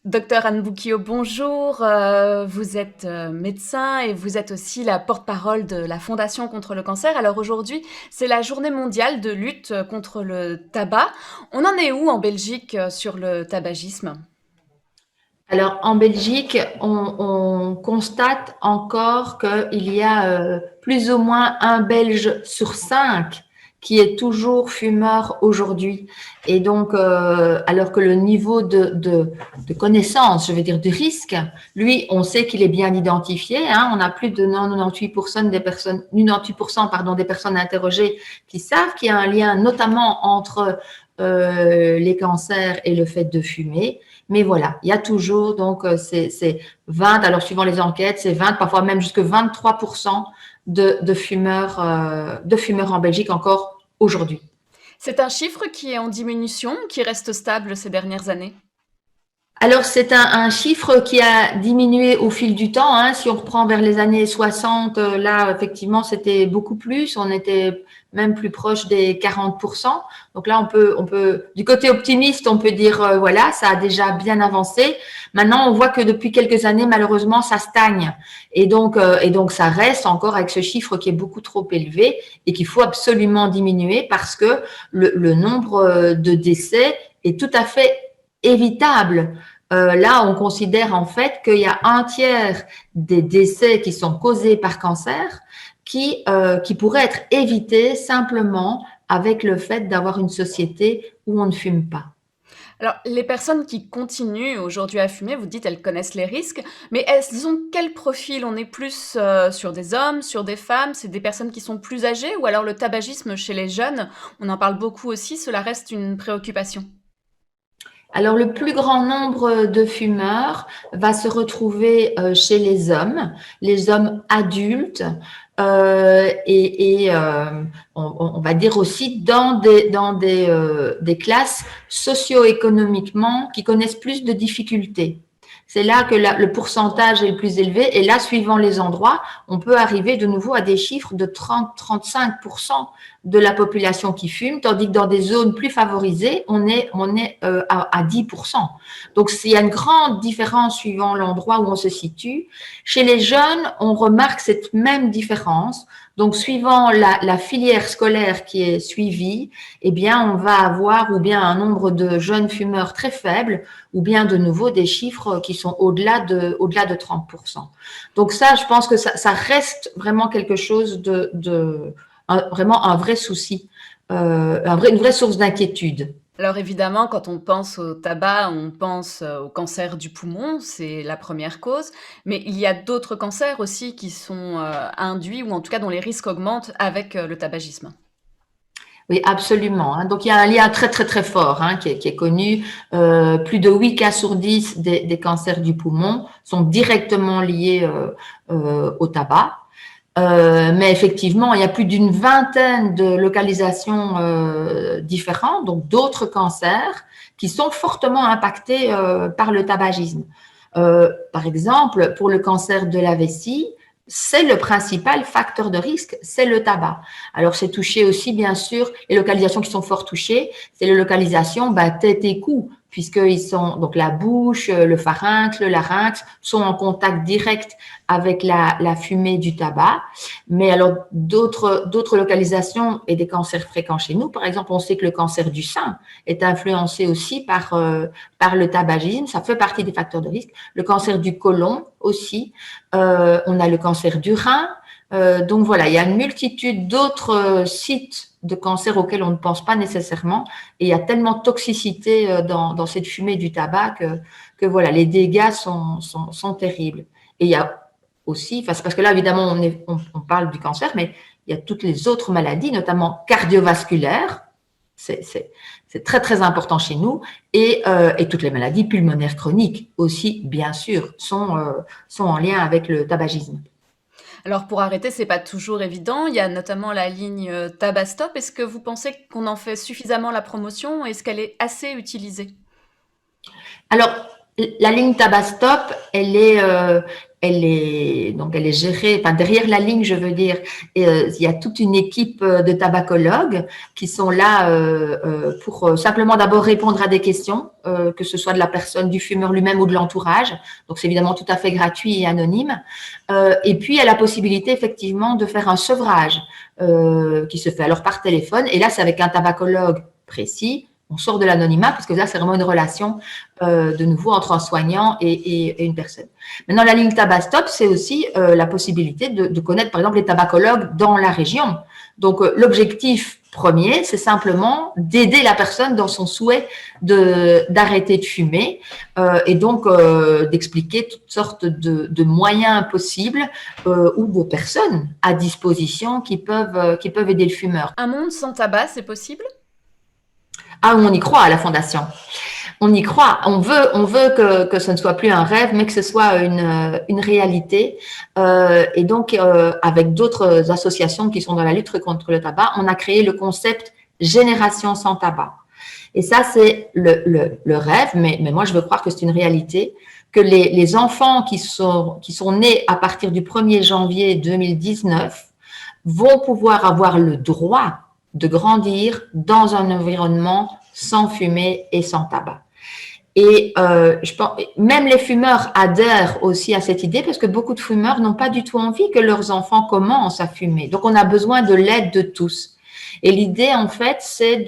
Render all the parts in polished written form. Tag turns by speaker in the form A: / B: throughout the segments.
A: Docteur Anne Boukio, bonjour. Vous êtes médecin et vous êtes aussi la porte-parole de la Fondation contre le cancer. Alors aujourd'hui, c'est la journée mondiale de lutte contre le tabac. On en est où en Belgique sur le tabagisme?
B: Alors, en Belgique, on constate encore qu'il y a plus ou moins un Belge sur cinq qui est toujours fumeur aujourd'hui. Et donc, alors que le niveau de connaissance, je veux dire, du risque, lui, on sait qu'il est bien identifié. Hein. On a plus de 98% des personnes, 98% pardon, des personnes interrogées qui savent qu'il y a un lien notamment entre les cancers et le fait de fumer. Mais voilà, il y a toujours, donc c'est 20, alors suivant les enquêtes, c'est 20, parfois même jusque 23% de fumeurs en Belgique encore aujourd'hui.
A: C'est un chiffre qui est en diminution, qui reste stable ces dernières années.
B: Alors, c'est un chiffre qui a diminué au fil du temps. Hein. Si on reprend vers les années 60, là, effectivement, c'était beaucoup plus. On était même plus proche des 40%. Donc là, du côté optimiste, on peut dire, voilà, ça a déjà bien avancé. Maintenant, on voit que depuis quelques années, malheureusement, ça stagne. Et donc, ça reste encore avec ce chiffre qui est beaucoup trop élevé et qu'il faut absolument diminuer parce que le nombre de décès est tout à fait évitable. Là, on considère en fait qu'il y a un tiers des décès qui sont causés par cancer qui pourraient être évités simplement avec le fait d'avoir une société où on ne fume pas.
A: Alors, les personnes qui continuent aujourd'hui à fumer, vous dites, elles connaissent les risques, mais elles ont quel profil? On est plus sur des hommes, sur des femmes, c'est des personnes qui sont plus âgées, ou alors le tabagisme chez les jeunes, on en parle beaucoup aussi, cela reste une préoccupation.
B: Alors, le plus grand nombre de fumeurs va se retrouver chez les hommes adultes, on va dire aussi dans des classes socio-économiquement qui connaissent plus de difficultés. C'est là que le pourcentage est le plus élevé. Et là, suivant les endroits, on peut arriver de nouveau à des chiffres de 30-35% de la population qui fume, tandis que dans des zones plus favorisées, on est à 10%. Donc, il y a une grande différence suivant l'endroit où on se situe. Chez les jeunes, on remarque cette même différence. Donc, suivant la filière scolaire qui est suivie, eh bien, on va avoir ou bien un nombre de jeunes fumeurs très faible, ou bien de nouveau des chiffres qui sont au-delà de 30%. Donc ça, je pense que ça reste vraiment quelque chose vraiment un vrai souci, une vraie source d'inquiétude.
A: Alors évidemment, quand on pense au tabac, on pense au cancer du poumon, c'est la première cause, mais il y a d'autres cancers aussi qui sont induits, ou en tout cas dont les risques augmentent avec le tabagisme.
B: Oui, absolument. Hein. Donc, il y a un lien très, très, très fort qui est connu. Plus de 8 cas sur 10 des cancers du poumon sont directement liés au tabac. Mais effectivement, il y a plus d'une vingtaine de localisations différentes, donc d'autres cancers qui sont fortement impactés par le tabagisme. Par exemple, pour le cancer de la vessie, c'est le principal facteur de risque, c'est le tabac. Alors, c'est touché aussi, bien sûr, les localisations qui sont fort touchées, c'est les localisations tête et cou, puisqu'ils sont, donc la bouche, le pharynx, le larynx sont en contact direct avec la fumée du tabac. Mais alors, d'autres localisations et des cancers fréquents chez nous, par exemple, on sait que le cancer du sein est influencé aussi par le tabagisme, ça fait partie des facteurs de risque. Le cancer du côlon aussi, on a le cancer du rein. Donc voilà, il y a une multitude d'autres sites de cancer auxquels on ne pense pas nécessairement. Et il y a tellement de toxicité dans cette fumée du tabac que voilà, les dégâts sont terribles. Et il y a aussi, c'est parce que là, évidemment, on parle du cancer, mais il y a toutes les autres maladies, notamment cardiovasculaires. C'est très, très important chez nous. Et toutes les maladies pulmonaires chroniques aussi, bien sûr, sont en lien avec le tabagisme.
A: Alors pour arrêter, c'est pas toujours évident. Il y a notamment la ligne Tabac Stop. Est-ce que vous pensez qu'on en fait suffisamment la promotion? Est-ce qu'elle est assez utilisée?
B: Alors, la ligne Tabastop, elle est gérée, enfin derrière la ligne, je veux dire, il y a toute une équipe de tabacologues qui sont là pour simplement d'abord répondre à des questions, que ce soit de la personne, du fumeur lui-même ou de l'entourage. Donc c'est évidemment tout à fait gratuit et anonyme. Et puis il y a la possibilité effectivement de faire un sevrage qui se fait alors par téléphone. Et là, c'est avec un tabacologue précis. On sort de l'anonymat parce que là, c'est vraiment une relation de nouveau entre un soignant et une personne. Maintenant, la ligne Tabac Stop, c'est aussi la possibilité de connaître, par exemple, les tabacologues dans la région. Donc, l'objectif premier, c'est simplement d'aider la personne dans son souhait d'arrêter de fumer et donc d'expliquer toutes sortes de moyens possibles ou de personnes à disposition qui peuvent aider le fumeur.
A: Un monde sans tabac, c'est possible?
B: Ah, on y croit à la Fondation. On y croit. On veut que ce ne soit plus un rêve, mais que ce soit une réalité. Et donc, avec d'autres associations qui sont dans la lutte contre le tabac, on a créé le concept Génération sans tabac. Et ça, c'est le rêve, mais moi, je veux croire que c'est une réalité, que les enfants qui sont nés à partir du 1er janvier 2019 vont pouvoir avoir le droit de grandir dans un environnement sans fumée et sans tabac. Et je pense, même les fumeurs adhèrent aussi à cette idée parce que beaucoup de fumeurs n'ont pas du tout envie que leurs enfants commencent à fumer. Donc, on a besoin de l'aide de tous. Et l'idée, en fait, c'est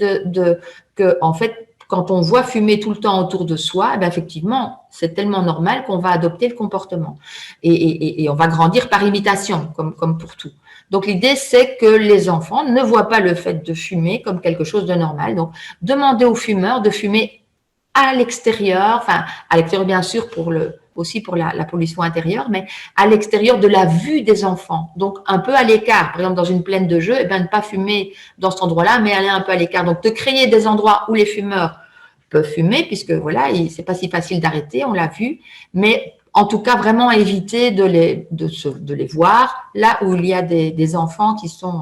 B: que, en fait, quand on voit fumer tout le temps autour de soi, eh bien, effectivement, c'est tellement normal qu'on va adopter le comportement. Et on va grandir par imitation, comme pour tout. Donc, l'idée, c'est que les enfants ne voient pas le fait de fumer comme quelque chose de normal. Donc, demander aux fumeurs de fumer à l'extérieur, enfin à l'extérieur bien sûr aussi pour la pollution intérieure, mais à l'extérieur de la vue des enfants. Donc un peu à l'écart, par exemple dans une plaine de jeu, eh bien, ne pas fumer dans cet endroit-là, mais aller un peu à l'écart. Donc de créer des endroits où les fumeurs peuvent fumer, puisque voilà, c'est pas si facile d'arrêter, on l'a vu, mais en tout cas vraiment éviter de les voir là où il y a des enfants qui sont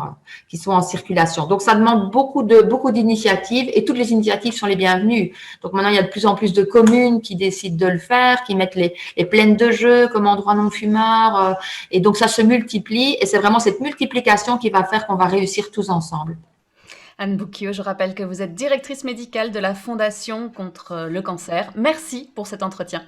B: en circulation. Donc ça demande beaucoup d'initiatives et toutes les initiatives sont les bienvenues. Donc maintenant il y a de plus en plus de communes qui décident de le faire, qui mettent les plaines de jeux comme endroit non fumeur et donc ça se multiplie et c'est vraiment cette multiplication qui va faire qu'on va réussir tous ensemble.
A: Anne Bouquio, je rappelle que vous êtes directrice médicale de la Fondation contre le cancer. Merci pour cet entretien.